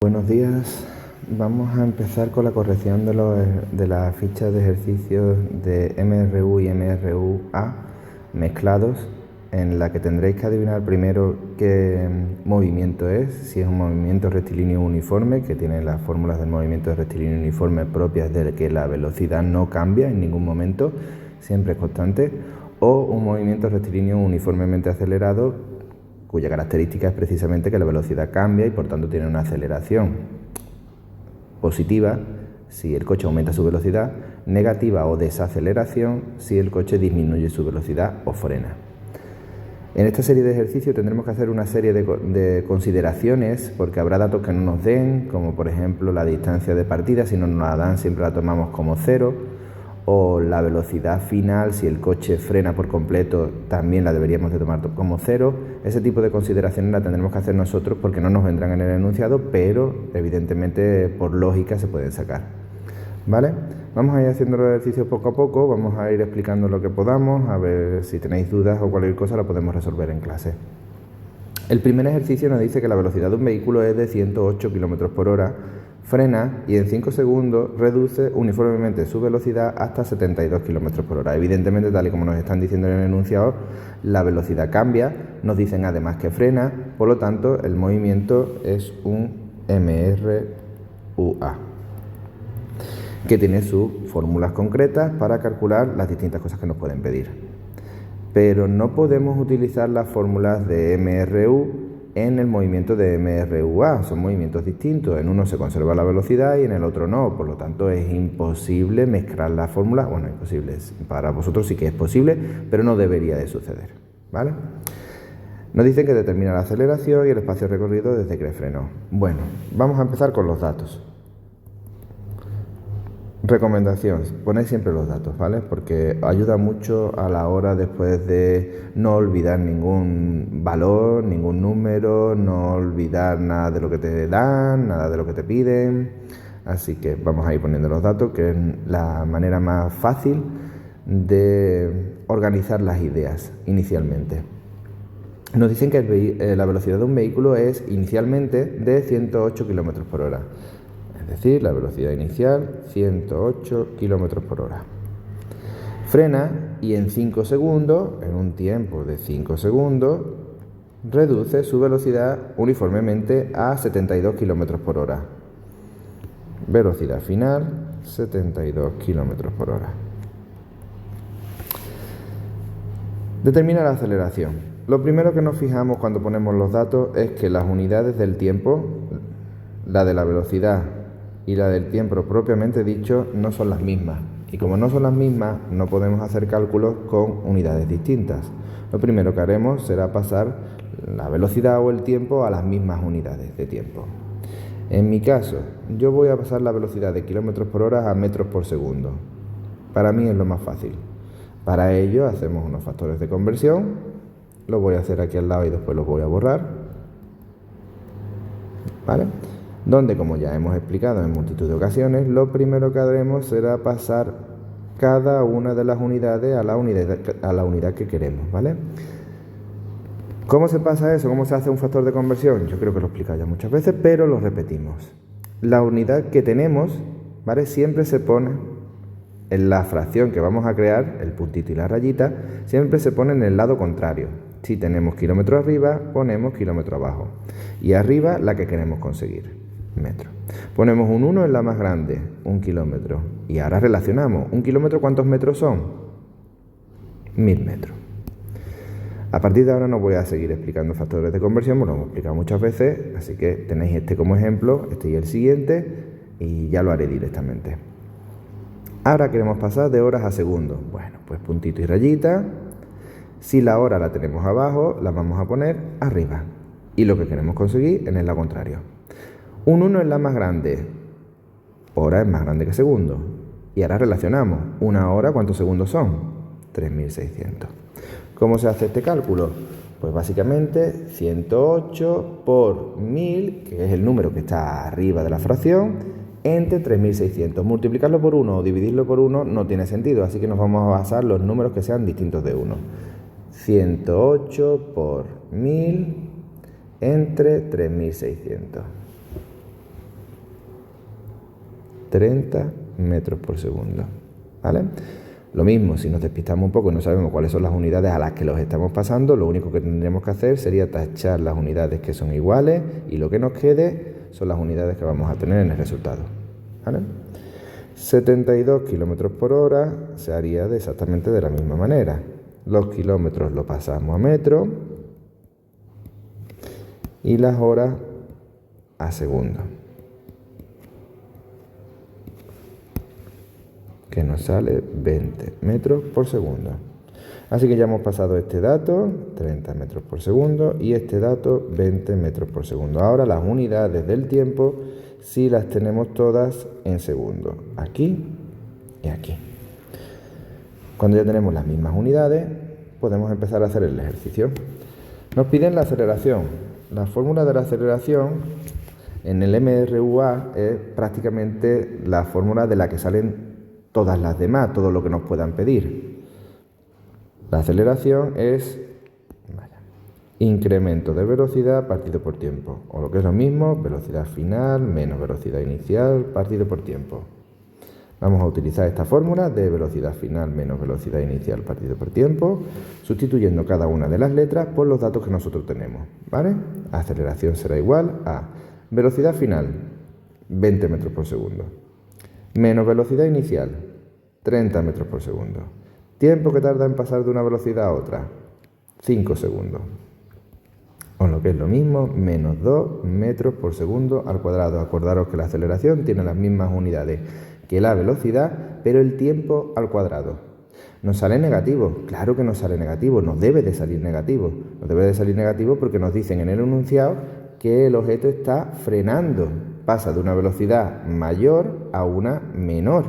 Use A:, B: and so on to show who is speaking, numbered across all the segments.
A: Buenos días, vamos a empezar con la corrección de las fichas de ejercicios de MRU y MRUA mezclados, en la que tendréis que adivinar primero qué movimiento es, si es un movimiento rectilíneo uniforme, que tiene las fórmulas del movimiento rectilíneo uniforme propias de que la velocidad no cambia en ningún momento, siempre es constante, o un movimiento rectilíneo uniformemente acelerado, cuya característica es precisamente que la velocidad cambia y por tanto tiene una aceleración positiva si el coche aumenta su velocidad, negativa o desaceleración si el coche disminuye su velocidad o frena. En esta serie de ejercicios tendremos que hacer una serie de consideraciones, porque habrá datos que no nos den, como por ejemplo la distancia de partida. Si no nos la dan, siempre la tomamos como cero, o la velocidad final, si el coche frena por completo, también la deberíamos de tomar como cero. Ese tipo de consideraciones la tendremos que hacer nosotros porque no nos vendrán en el enunciado, pero evidentemente por lógica se pueden sacar, ¿vale? Vamos a ir haciendo los ejercicios poco a poco, vamos a ir explicando lo que podamos, a ver si tenéis dudas o cualquier cosa la podemos resolver en clase. El primer ejercicio nos dice que la velocidad de un vehículo es de 108 km por hora, frena y en 5 segundos reduce uniformemente su velocidad hasta 72 km por hora. Evidentemente, tal y como nos están diciendo en el enunciado, la velocidad cambia, nos dicen además que frena, por lo tanto el movimiento es un MRUA, que tiene sus fórmulas concretas para calcular las distintas cosas que nos pueden pedir. Pero no podemos utilizar las fórmulas de MRU en el movimiento de MRUA, son movimientos distintos, en uno se conserva la velocidad y en el otro no, por lo tanto es imposible mezclar las fórmulas. Bueno, imposible, para vosotros sí que es posible, pero no debería de suceder, ¿vale? Nos dicen que determina la aceleración y el espacio recorrido desde que frenó. Bueno, vamos a empezar con los datos. Recomendación, poned siempre los datos, ¿vale? Porque ayuda mucho a la hora después de no olvidar ningún valor, ningún número, no olvidar nada de lo que te dan, nada de lo que te piden. Así que vamos a ir poniendo los datos, que es la manera más fácil de organizar las ideas inicialmente. Nos dicen que la velocidad de un vehículo es inicialmente de 108 km por hora. Es decir, la velocidad inicial, 108 km por hora. Frena y en 5 segundos, en un tiempo de 5 segundos, reduce su velocidad uniformemente a 72 km por hora. Velocidad final, 72 km por hora. Determina la aceleración. Lo primero que nos fijamos cuando ponemos los datos es que las unidades del tiempo, la de la velocidad y la del tiempo propiamente dicho, no son las mismas. Y como no son las mismas, no podemos hacer cálculos con unidades distintas. Lo primero que haremos será pasar la velocidad o el tiempo a las mismas unidades de tiempo. En mi caso, yo voy a pasar la velocidad de kilómetros por hora a metros por segundo. Para mí es lo más fácil. Para ello hacemos unos factores de conversión. Lo voy a hacer aquí al lado y después los voy a borrar, ¿vale? Donde, como ya hemos explicado en multitud de ocasiones, lo primero que haremos será pasar cada una de las unidades a la unidad que queremos, ¿vale? ¿Cómo se pasa eso? ¿Cómo se hace un factor de conversión? Yo creo que lo he explicado ya muchas veces, pero lo repetimos. La unidad que tenemos, ¿vale?, siempre se pone en la fracción que vamos a crear, el puntito y la rayita, siempre se pone en el lado contrario. Si tenemos kilómetro arriba, ponemos kilómetro abajo. Y arriba la que queremos conseguir, metro. Ponemos un 1 en la más grande, 1 kilómetro. Y ahora relacionamos, ¿1 kilómetro cuántos metros son? 1000 metros. A partir de ahora no voy a seguir explicando factores de conversión, porque lo hemos explicado muchas veces, así que tenéis este como ejemplo, este y el siguiente, y ya lo haré directamente. Ahora queremos pasar de horas a segundos. Bueno, pues puntito y rayita. Si la hora la tenemos abajo, la vamos a poner arriba. Y lo que queremos conseguir en el lado contrario. Un 1 es la más grande. Hora es más grande que segundo. Y ahora relacionamos. Una hora, ¿cuántos segundos son? 3600. ¿Cómo se hace este cálculo? Pues básicamente 108 por 1000, que es el número que está arriba de la fracción, entre 3600. Multiplicarlo por 1 o dividirlo por 1 no tiene sentido, así que nos vamos a basar los números que sean distintos de 1. 108 por 1000 entre 3600. 30 metros por segundo, ¿vale? Lo mismo, si nos despistamos un poco y no sabemos cuáles son las unidades a las que los estamos pasando, lo único que tendríamos que hacer sería tachar las unidades que son iguales y lo que nos quede son las unidades que vamos a tener en el resultado, ¿vale? 72 kilómetros por hora se haría exactamente de la misma manera. Los kilómetros lo pasamos a metros y las horas a segundos, que nos sale 20 metros por segundo. Así que ya hemos pasado este dato, 30 metros por segundo, y este dato, 20 metros por segundo. Ahora las unidades del tiempo sí las tenemos todas en segundos, aquí y aquí. Cuando ya tenemos las mismas unidades, podemos empezar a hacer el ejercicio. Nos piden la aceleración. La fórmula de la aceleración en el MRUA es prácticamente la fórmula de la que salen todas las demás, todo lo que nos puedan pedir. La aceleración es incremento de velocidad partido por tiempo, o lo que es lo mismo, velocidad final menos velocidad inicial partido por tiempo. Vamos a utilizar esta fórmula de velocidad final menos velocidad inicial partido por tiempo, sustituyendo cada una de las letras por los datos que nosotros tenemos, ¿vale? Aceleración será igual a velocidad final, 20 metros por segundo, menos velocidad inicial, 30 metros por segundo. Tiempo que tarda en pasar de una velocidad a otra, 5 segundos. O lo que es lo mismo, menos 2 metros por segundo al cuadrado. Acordaros que la aceleración tiene las mismas unidades que la velocidad, pero el tiempo al cuadrado. ¿Nos sale negativo? Claro que nos sale negativo, nos debe de salir negativo. Nos debe de salir negativo porque nos dicen en el enunciado que el objeto está frenando. Pasa de una velocidad mayor a una menor.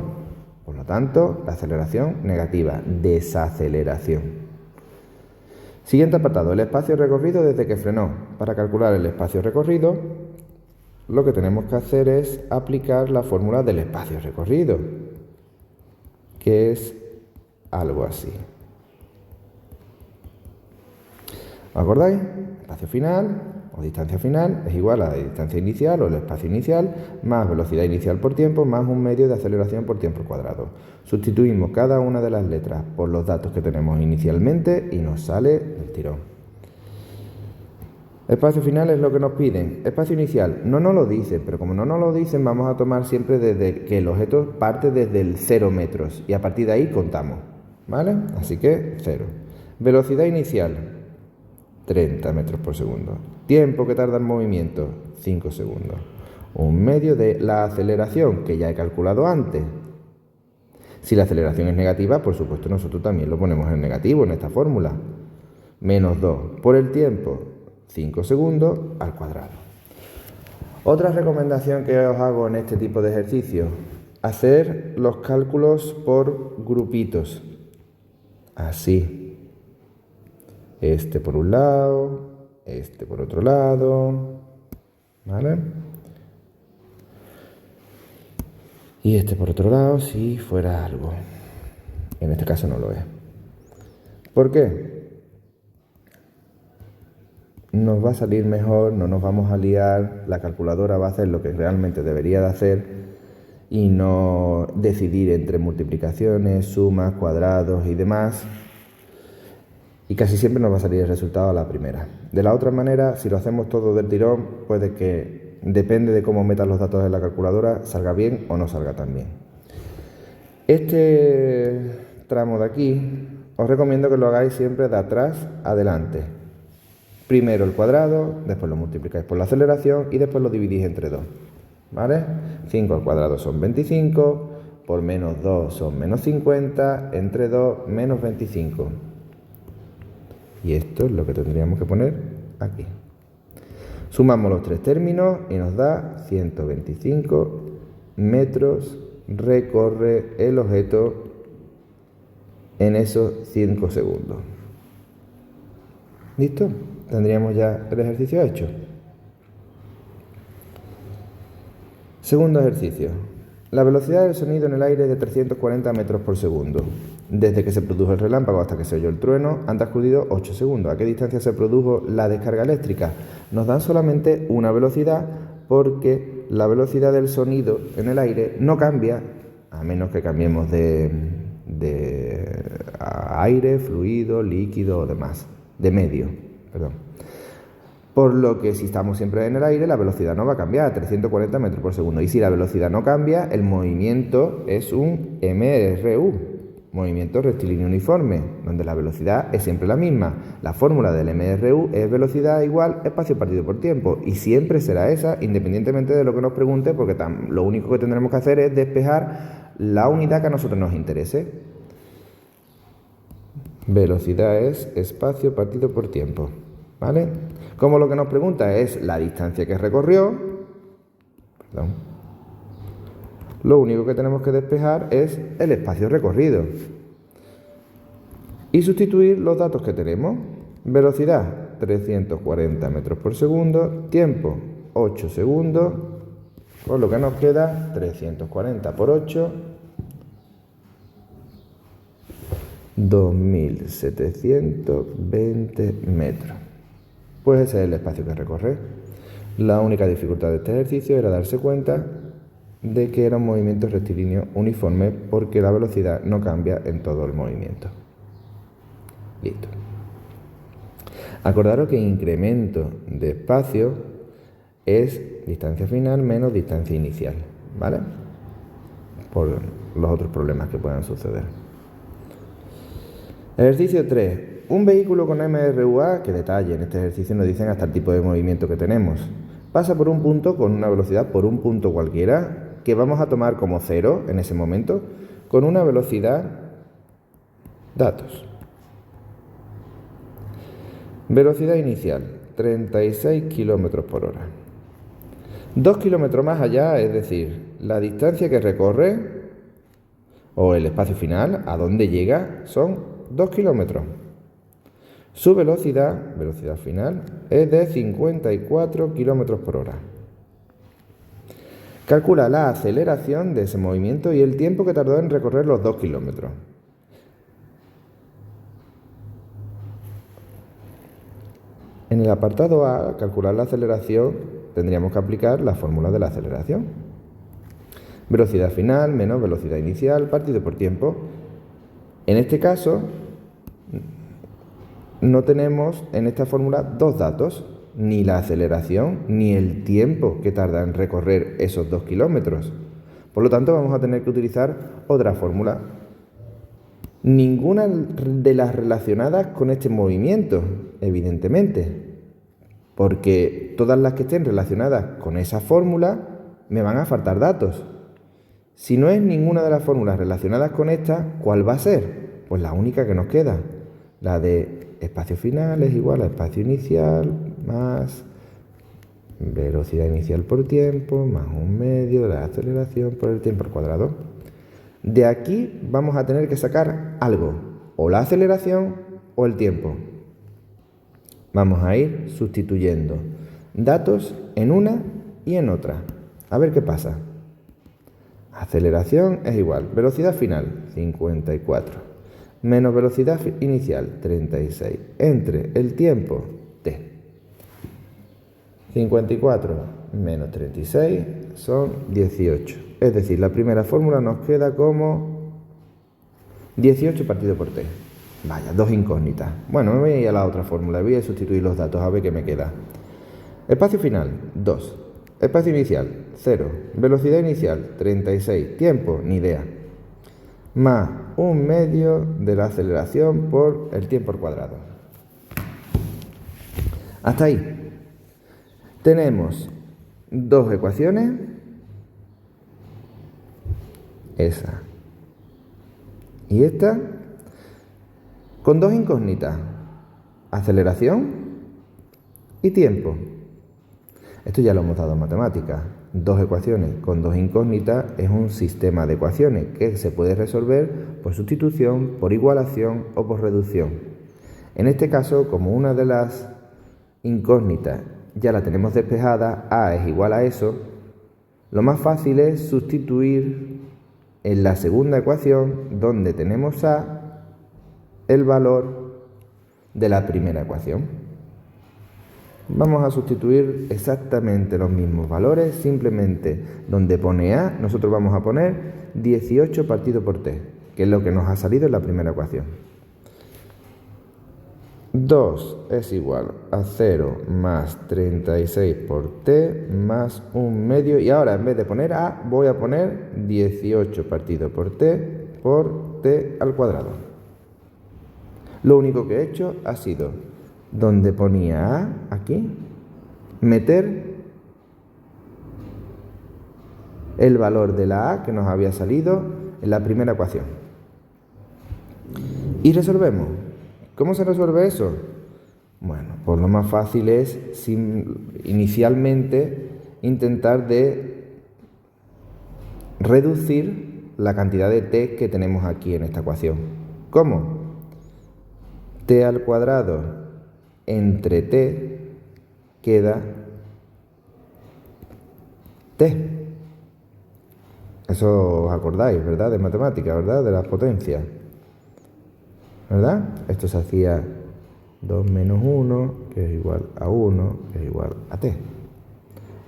A: Por lo tanto, la aceleración negativa, desaceleración. Siguiente apartado, el espacio recorrido desde que frenó. Para calcular el espacio recorrido, lo que tenemos que hacer es aplicar la fórmula del espacio recorrido, que es algo así. ¿Os acordáis? Espacio final o distancia final es igual a la distancia inicial o el espacio inicial más velocidad inicial por tiempo más un medio de aceleración por tiempo al cuadrado. Sustituimos cada una de las letras por los datos que tenemos inicialmente y nos sale el tirón. Espacio final es lo que nos piden. Espacio inicial no nos lo dicen, pero como no nos lo dicen vamos a tomar siempre desde que el objeto parte desde el 0 metros y a partir de ahí contamos, ¿vale? Así que 0. Velocidad inicial, 30 metros por segundo. Tiempo que tarda el movimiento, 5 segundos. Un medio de la aceleración, que ya he calculado antes. Si la aceleración es negativa, por supuesto nosotros también lo ponemos en negativo en esta fórmula. Menos 2 por el tiempo, 5 segundos al cuadrado. Otra recomendación que os hago en este tipo de ejercicios, hacer los cálculos por grupitos. Así. Este por un lado, este por otro lado, ¿vale? Y este por otro lado si fuera algo. En este caso no lo es. ¿Por qué? Nos va a salir mejor, no nos vamos a liar, la calculadora va a hacer lo que realmente debería de hacer y no decidir entre multiplicaciones, sumas, cuadrados y demás. Y casi siempre nos va a salir el resultado a la primera. De la otra manera, si lo hacemos todo del tirón, puede que, depende de cómo metas los datos en la calculadora, salga bien o no salga tan bien. Este tramo de aquí, os recomiendo que lo hagáis siempre de atrás a adelante. Primero el cuadrado, después lo multiplicáis por la aceleración y después lo dividís entre 2. ¿Vale? 5 al cuadrado son 25, por menos 2 son menos 50, entre 2 menos 25. Y esto es lo que tendríamos que poner aquí. Sumamos los tres términos y nos da 125 metros recorre el objeto en esos 5 segundos. ¿Listo? Tendríamos ya el ejercicio hecho. Segundo ejercicio. La velocidad del sonido en el aire es de 340 metros por segundo. Desde que se produjo el relámpago hasta que se oyó el trueno han transcurrido 8 segundos. ¿A qué distancia se produjo la descarga eléctrica? Nos dan solamente una velocidad porque la velocidad del sonido en el aire no cambia, a menos que cambiemos de aire, fluido, líquido o demás, de medio, perdón. Por lo que si estamos siempre en el aire, la velocidad no va a cambiar a 340 metros por segundo. Y si la velocidad no cambia, el movimiento es un MRU, movimiento rectilíneo uniforme, donde la velocidad es siempre la misma. La fórmula del MRU es velocidad igual espacio partido por tiempo. Y siempre será esa, independientemente de lo que nos pregunte, porque lo único que tendremos que hacer es despejar la unidad que a nosotros nos interese. Velocidad es espacio partido por tiempo, ¿vale? Como lo que nos pregunta es la distancia que recorrió, lo único que tenemos que despejar es el espacio recorrido y sustituir los datos que tenemos. Velocidad 340 metros por segundo, tiempo 8 segundos, por lo que nos queda 340 por 8, 2720 metros. Pues ese es el espacio que recorre. La única dificultad de este ejercicio era darse cuenta de que era un movimiento rectilíneo uniforme porque la velocidad no cambia en todo el movimiento. Listo. Acordaros que incremento de espacio es distancia final menos distancia inicial, ¿vale? Por los otros problemas que puedan suceder. Ejercicio 3. Un vehículo con MRUA, que detalle, en este ejercicio nos dicen hasta el tipo de movimiento que tenemos, pasa por un punto con una velocidad por un punto cualquiera, que vamos a tomar como 0 en ese momento, con una velocidad, datos. Velocidad inicial, 36 km por hora. 2 kilómetros más allá, es decir, la distancia que recorre, o el espacio final, a donde llega, son 2 kilómetros. Su velocidad final, es de 54 km por hora. Calcula la aceleración de ese movimiento y el tiempo que tardó en recorrer los 2 kilómetros. En el apartado A, calcular la aceleración, tendríamos que aplicar la fórmula de la aceleración. Velocidad final menos velocidad inicial partido por tiempo. En este caso, no tenemos en esta fórmula dos datos, ni la aceleración ni el tiempo que tarda en recorrer esos 2 kilómetros. Por lo tanto, vamos a tener que utilizar otra fórmula. Ninguna de las relacionadas con este movimiento, evidentemente, porque todas las que estén relacionadas con esa fórmula me van a faltar datos. Si no es ninguna de las fórmulas relacionadas con esta, ¿cuál va a ser? Pues la única que nos queda, la de espacio final es igual a espacio inicial más velocidad inicial por tiempo más un medio de la aceleración por el tiempo al cuadrado. De aquí vamos a tener que sacar algo, o la aceleración o el tiempo. Vamos a ir sustituyendo datos en una y en otra. A ver qué pasa. Aceleración es igual, velocidad final 54 menos velocidad inicial 36 entre el tiempo t. 54 menos 36 son 18. Es decir, la primera fórmula nos queda como 18 partido por t. Vaya, dos incógnitas. Bueno, me voy a ir a la otra fórmula. Voy a sustituir los datos a ver qué me queda. Espacio final, 2. Espacio inicial, 0. Velocidad inicial, 36. Tiempo, ni idea. Más un medio de la aceleración por el tiempo al cuadrado. Hasta ahí. Tenemos dos ecuaciones. Esa y esta. Con dos incógnitas. Aceleración y tiempo. Esto ya lo hemos dado en matemáticas. Dos ecuaciones con dos incógnitas es un sistema de ecuaciones que se puede resolver por sustitución, por igualación o por reducción. En este caso, como una de las incógnitas ya la tenemos despejada, A es igual a eso, lo más fácil es sustituir en la segunda ecuación, donde tenemos A, el valor de la primera ecuación. Vamos a sustituir exactamente los mismos valores, simplemente donde pone A, nosotros vamos a poner 18 partido por t, que es lo que nos ha salido en la primera ecuación. 2 es igual a 0 más 36 por t más 1/2, y ahora en vez de poner A, voy a poner 18 partido por t al cuadrado. Lo único que he hecho ha sido, donde ponía A, aquí, meter el valor de la A que nos había salido en la primera ecuación. Y resolvemos. ¿Cómo se resuelve eso? Bueno, pues lo más fácil es inicialmente intentar de reducir la cantidad de t que tenemos aquí en esta ecuación. ¿Cómo? T al cuadrado entre t queda t. Eso os acordáis, ¿verdad? De matemática, ¿verdad? De las potencias, ¿verdad? Esto se hacía 2 menos 1, que es igual a 1, que es igual a t.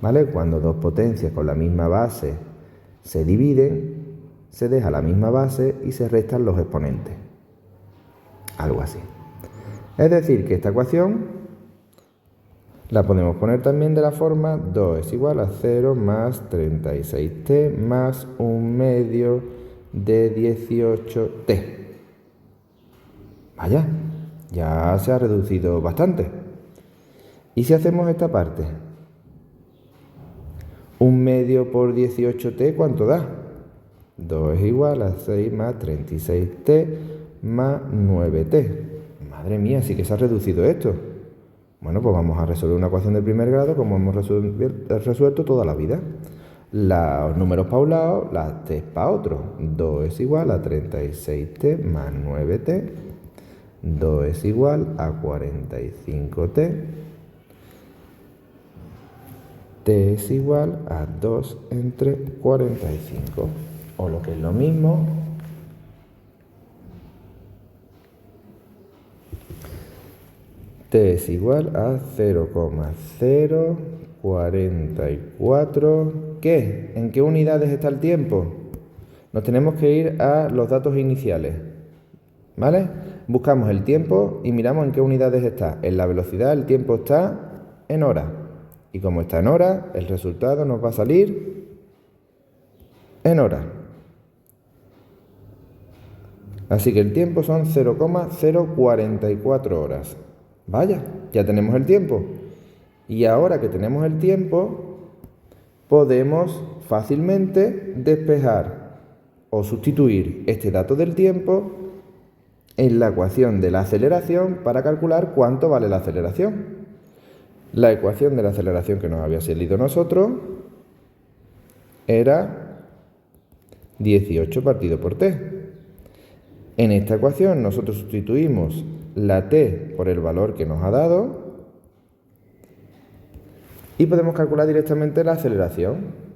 A: ¿Vale? Cuando dos potencias con la misma base se dividen, se deja la misma base y se restan los exponentes. Algo así. Es decir, que esta ecuación la podemos poner también de la forma 2 es igual a 0 más 36t más 1/2 de 18t. Vaya, ya se ha reducido bastante. ¿Y si hacemos esta parte? 1/2 por 18t, ¿cuánto da? 2 es igual a 6 más 36t más 9t. Madre mía, sí que se ha reducido esto. Bueno, pues vamos a resolver una ecuación de primer grado como hemos resuelto toda la vida. Los números para un lado, las t para otro. 2 es igual a 36t más 9t. 2 es igual a 45t. T es igual a 2 entre 45. O lo que es lo mismo, t es igual a 0,044. ¿Qué? ¿En qué unidades está el tiempo? Nos tenemos que ir a los datos iniciales, ¿vale? Buscamos el tiempo y miramos en qué unidades está. En la velocidad el tiempo está en horas. Y como está en horas, el resultado nos va a salir en horas. Así que el tiempo son 0,044 horas. Vaya, ya tenemos el tiempo. Y ahora que tenemos el tiempo, podemos fácilmente despejar o sustituir este dato del tiempo en la ecuación de la aceleración para calcular cuánto vale la aceleración. La ecuación de la aceleración que nos había salido a nosotros era 18 partido por t. En esta ecuación nosotros sustituimos la t por el valor que nos ha dado y podemos calcular directamente la aceleración.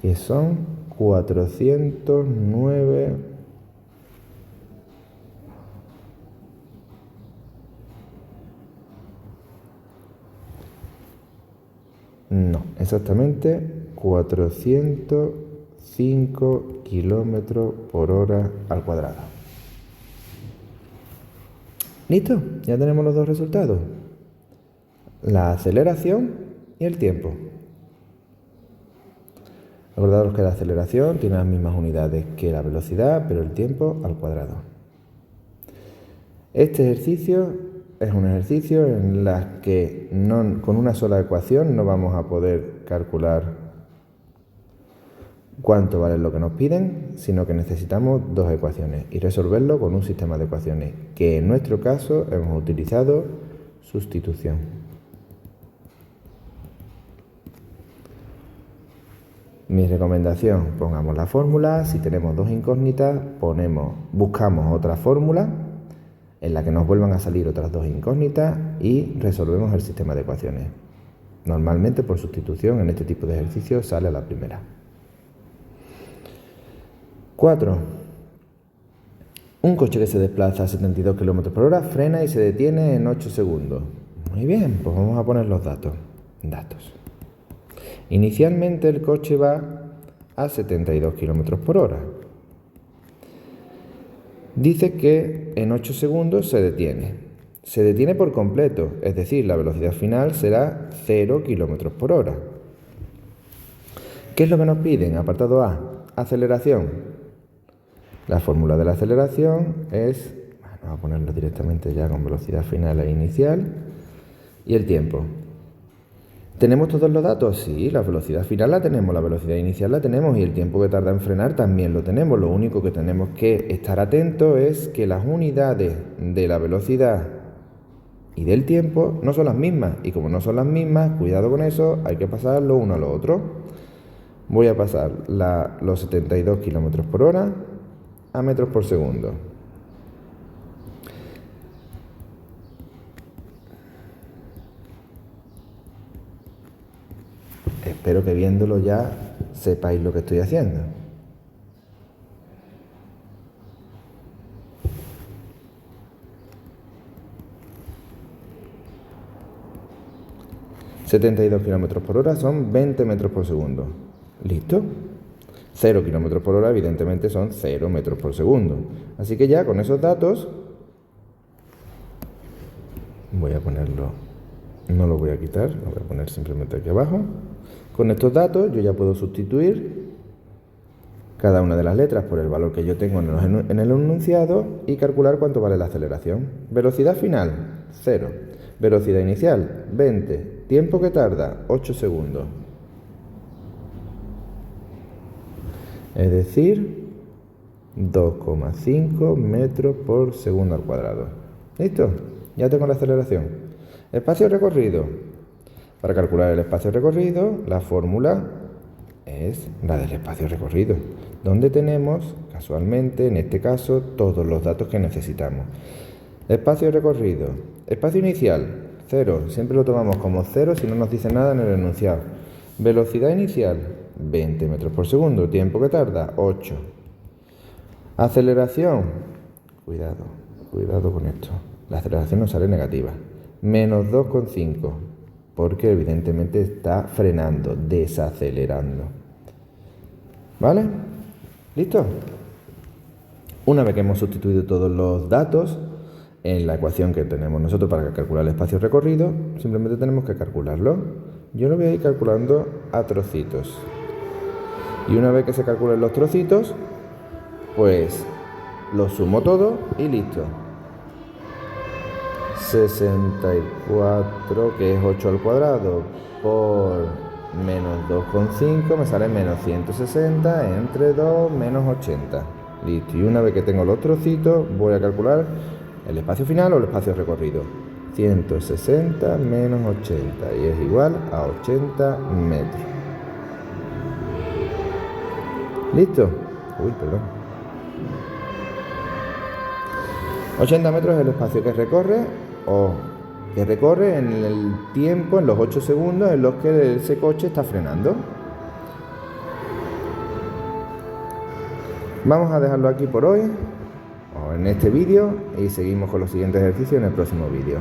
A: Que son 409. No, exactamente 405 kilómetros por hora al cuadrado. ¿Listo? Ya tenemos los dos resultados. La aceleración y el tiempo. Recordaros que la aceleración tiene las mismas unidades que la velocidad, pero el tiempo al cuadrado. Este ejercicio es un ejercicio en el que con una sola ecuación no vamos a poder calcular cuánto vale lo que nos piden, sino que necesitamos dos ecuaciones y resolverlo con un sistema de ecuaciones, que en nuestro caso hemos utilizado sustitución. Mi recomendación, pongamos la fórmula. Si tenemos dos incógnitas, buscamos otra fórmula en la que nos vuelvan a salir otras dos incógnitas y resolvemos el sistema de ecuaciones. Normalmente, por sustitución, en este tipo de ejercicios sale a la primera. 4. Un coche que se desplaza a 72 km por hora frena y se detiene en 8 segundos. Muy bien, pues vamos a poner los datos. Inicialmente el coche va a 72 km por hora. Dice que en 8 segundos se detiene. Se detiene por completo, es decir, la velocidad final será 0 km por hora. ¿Qué es lo que nos piden? Apartado A, aceleración. La fórmula de la aceleración es, vamos a ponerlo directamente ya con velocidad final e inicial, y el tiempo. ¿Tenemos todos los datos? Sí, la velocidad final la tenemos, la velocidad inicial la tenemos y el tiempo que tarda en frenar también lo tenemos. Lo único que tenemos que estar atentos es que las unidades de la velocidad y del tiempo no son las mismas. Y como no son las mismas, cuidado con eso, hay que pasar lo uno a lo otro. Voy a pasar los 72 km por hora a metros por segundo. Espero que viéndolo ya sepáis lo que estoy haciendo. ...72 km por hora son 20 metros por segundo. ¿Listo? 0 km por hora evidentemente son 0 metros por segundo. Así que ya con esos datos... voy a ponerlo... no lo voy a quitar, lo voy a poner simplemente aquí abajo. Con estos datos yo ya puedo sustituir cada una de las letras por el valor que yo tengo en el enunciado y calcular cuánto vale la aceleración. Velocidad final, 0. Velocidad inicial, 20. Tiempo que tarda, 8 segundos. Es decir, 2,5 metros por segundo al cuadrado. ¿Listo? Ya tengo la aceleración. Espacio recorrido. Para calcular el espacio recorrido, la fórmula es la del espacio recorrido, donde tenemos, casualmente, en este caso, todos los datos que necesitamos. Espacio recorrido. Espacio inicial, 0. Siempre lo tomamos como 0 si no nos dice nada en el enunciado. Velocidad inicial, 20 metros por segundo. Tiempo que tarda, 8. Aceleración. Cuidado con esto. La aceleración nos sale negativa. Menos 2,5. Porque evidentemente está frenando, desacelerando. ¿Vale? ¿Listo? Una vez que hemos sustituido todos los datos en la ecuación que tenemos nosotros para calcular el espacio recorrido, simplemente tenemos que calcularlo. Yo lo voy a ir calculando a trocitos. Y una vez que se calculen los trocitos, pues lo sumo todo y listo. 64, que es 8 al cuadrado, por menos 2,5 me sale menos 160 entre 2 menos 80. Listo. Y una vez que tengo los trocitos, voy a calcular el espacio final o el espacio recorrido. 160 menos 80 y es igual a 80 metros. ¿Listo? Perdón. 80 metros es el espacio que recorre en el tiempo, en los 8 segundos en los que ese coche está frenando. Vamos a dejarlo aquí por hoy, o en este vídeo, y seguimos con los siguientes ejercicios en el próximo vídeo.